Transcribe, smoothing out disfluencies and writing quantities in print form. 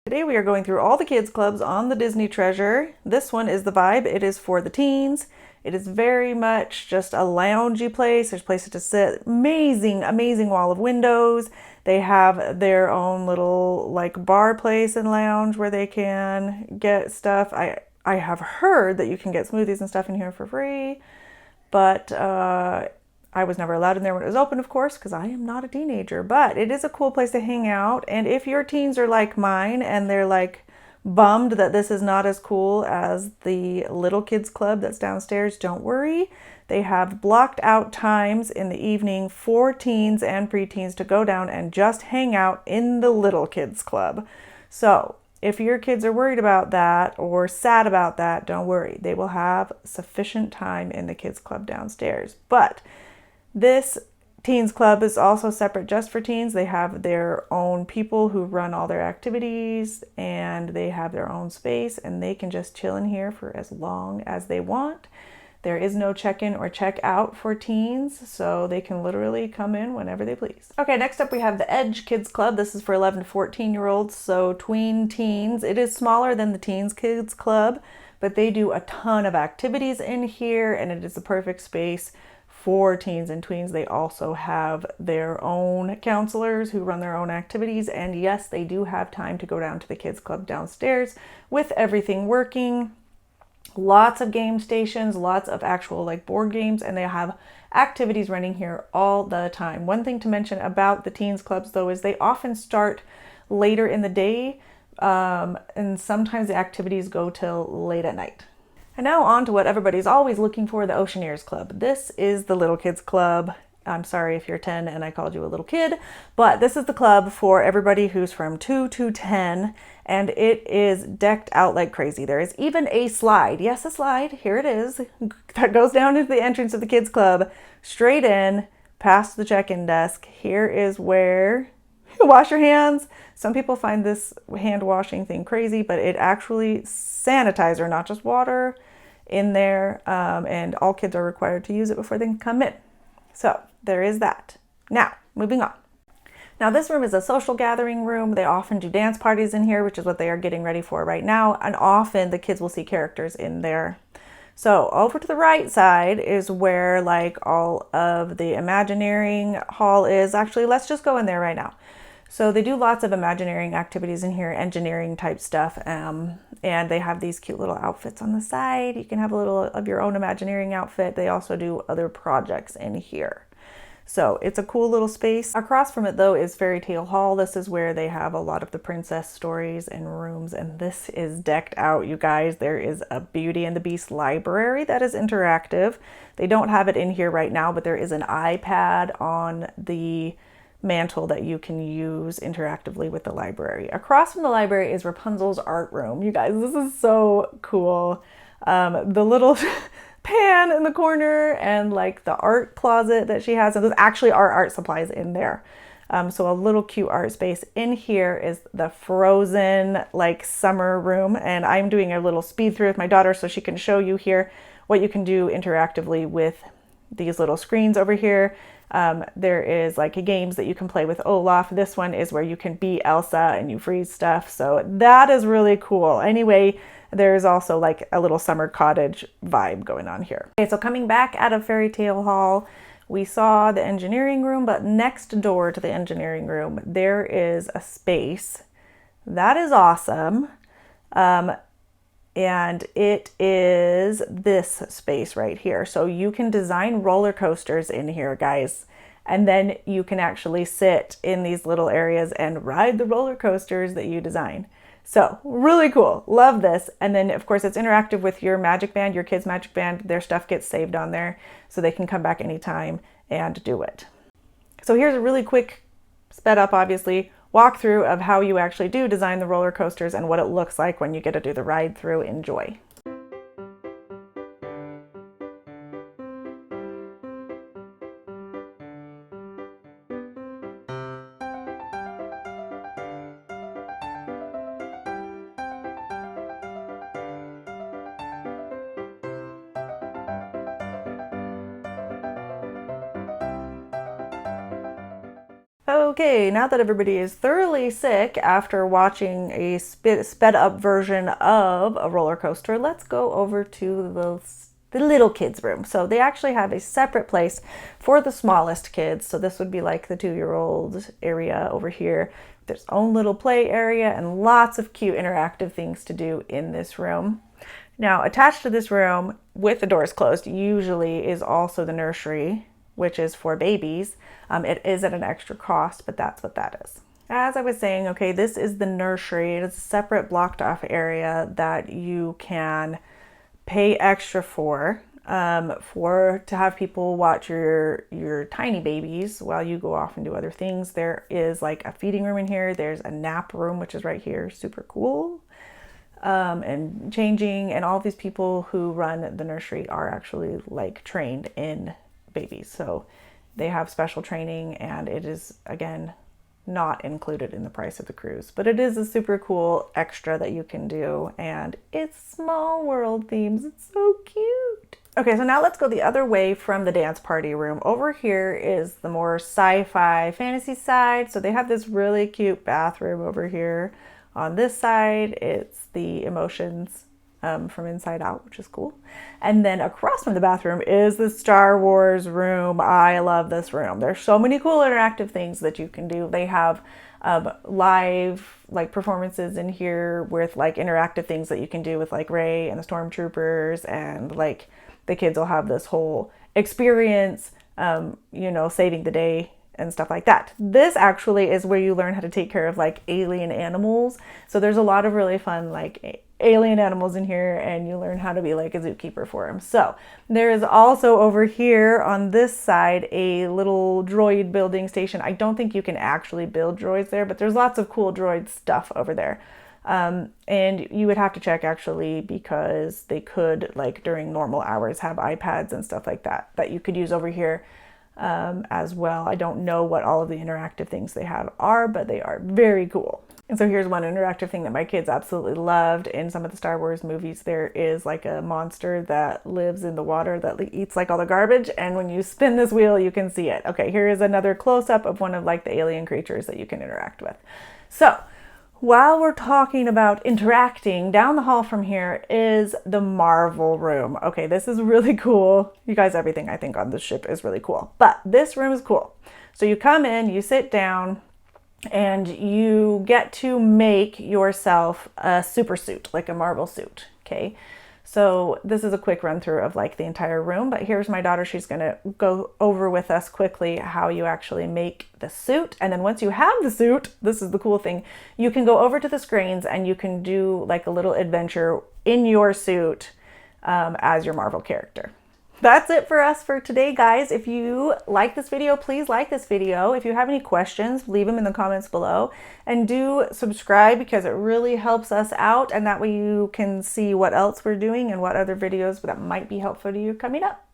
Today we are going through all the kids clubs on the Disney Treasure. This one is the vibe. It is for the teens. It is very much just a loungy place. There's places to sit. Amazing, amazing wall of windows. They have their own little like bar place and lounge where they can get stuff. I have heard that you can get smoothies and stuff in here for free, but I was never allowed in there when it was open, of course, because I am not a teenager. But it is a cool place to hang out. And if your teens are like mine and they're like bummed that this is not as cool as the little kids club that's downstairs, don't worry. They have blocked out times in the evening for teens and preteens to go down and just hang out in the little kids club. So if your kids are worried about that or sad about that, don't worry. They will have sufficient time in the kids club downstairs. But this teens club is also separate just for teens. They have their own people who run all their activities and they have their own space and they can just chill in here for as long as they want. There is no check-in or check-out for teens, so they can literally come in whenever they please. Okay, next up we have the Edge Kids Club. This is for 11 to 14-year-olds, so tween teens. It is smaller than the Teens Kids Club, but they do a ton of activities in here and it is the perfect space for teens and tweens. They also have their own counselors who run their own activities. And yes, they do have time to go down to the kids club downstairs with everything working. Lots of game stations, lots of actual like board games, and they have activities running here all the time. One thing to mention about the teens clubs though is they often start later in the day, and sometimes the activities go till late at night. And now on to what everybody's always looking for, the Oceaneers Club. This is the little kids club. I'm sorry if you're 10 and I called you a little kid, but this is the club for everybody who's from 2 to 10, and it is decked out like crazy. There is even a slide. Yes, a slide. Here it is. That goes down into the entrance of the kids club, straight in, past the check-in desk. Here is where you wash your hands. Some people find this hand washing thing crazy, but it actually sanitizer, not just water, in there, and all kids are required to use it before they can come in. So there is that. Now, moving on. Now this room is a social gathering room. They often do dance parties in here, which is what they are getting ready for right now, and often the kids will see characters in there. So over to the right side is where like all of the Imagineering hall is. Actually, let's just go in there right now. So they do lots of Imagineering activities in here, engineering type stuff, and they have these cute little outfits on the side. You can have a little of your own Imagineering outfit. They also do other projects in here. So it's a cool little space. Across from it though is Fairy Tale Hall. This is where they have a lot of the princess stories and rooms, and this is decked out, you guys. There is a Beauty and the Beast library that is interactive. They don't have it in here right now, but there is an iPad on the mantle that you can use interactively with the library. Across from the library is Rapunzel's art room. You guys, this is so cool. The little pan in the corner and like the art closet that she has, and those actually are art supplies in there. So a little cute art space. In here is the Frozen like summer room, and I'm doing a little speed through with my daughter so she can show you here what you can do interactively with these little screens over here. There is like games that you can play with Olaf. This one is where you can be Elsa and you freeze stuff. So that is really cool. Anyway, there's also like a little summer cottage vibe going on here. Okay, so coming back out of Fairy Tale Hall, we saw the engineering room, but next door to the engineering room, there is a space that is awesome. And it is this space right here. So you can design roller coasters in here, guys. And then you can actually sit in these little areas and ride the roller coasters that you design. So really cool. Love this. And then of course it's interactive with your Magic Band, your kids' Magic Band. Their stuff gets saved on there so they can come back anytime and do it. So here's a really quick, sped up obviously, walkthrough of how you actually do design the roller coasters and what it looks like when you get to do the ride through. Enjoy. Okay, now that everybody is thoroughly sick after watching a sped up version of a roller coaster, let's go over to the little kids room. So they actually have a separate place for the smallest kids. So this would be like the 2-year-old area over here. There's own little play area and lots of cute interactive things to do in this room. Now, attached to this room with the doors closed usually is also the nursery, which is for babies. It is at an extra cost, but that's what that is. As I was saying, okay, this is the nursery. It is a separate blocked off area that you can pay extra for to have people watch your tiny babies while you go off and do other things. There is like a feeding room in here. There's a nap room, which is right here, super cool. And changing, and all these people who run the nursery are actually like trained in babies. So they have special training, and it is, again, not included in the price of the cruise, but it is a super cool extra that you can do, and it's Small World themes. It's so cute. Okay, so now let's go the other way from the dance party room. Over here is the more sci-fi fantasy side. So they have this really cute bathroom over here. On this side, it's the emotions from Inside Out, which is cool. And then across from the bathroom is the Star Wars room. I love this room. There's so many cool interactive things that you can do. They have live like performances in here with like interactive things that you can do with like Rey and the Stormtroopers, and like the kids will have this whole experience, saving the day and stuff like that. This actually is where you learn how to take care of like alien animals. So there's a lot of really fun like alien animals in here, and you learn how to be like a zookeeper for them. So there is also over here on this side a little droid building station. I don't think you can actually build droids there, but there's lots of cool droid stuff over there. And you would have to check actually, because they could, like during normal hours, have iPads and stuff like that you could use over here as well. I don't know what all of the interactive things they have are, but they are very cool. And so here's one interactive thing that my kids absolutely loved. In some of the Star Wars movies, there is like a monster that lives in the water that eats like all the garbage. And when you spin this wheel, you can see it. Okay, here is another close-up of one of like the alien creatures that you can interact with. So while we're talking about interacting, down the hall from here is the Marvel room. Okay, this is really cool. You guys, everything I think on this ship is really cool, but this room is cool. So you come in, you sit down, and you get to make yourself a super suit, like a Marvel suit, okay? So this is a quick run through of like the entire room, but here's my daughter. She's gonna go over with us quickly how you actually make the suit. And then once you have the suit, this is the cool thing, you can go over to the screens and you can do like a little adventure in your suit as your Marvel character. That's it for us for today, guys. If you like this video, please like this video. If you have any questions, leave them in the comments below, and do subscribe because it really helps us out, and that way you can see what else we're doing and what other videos that might be helpful to you coming up.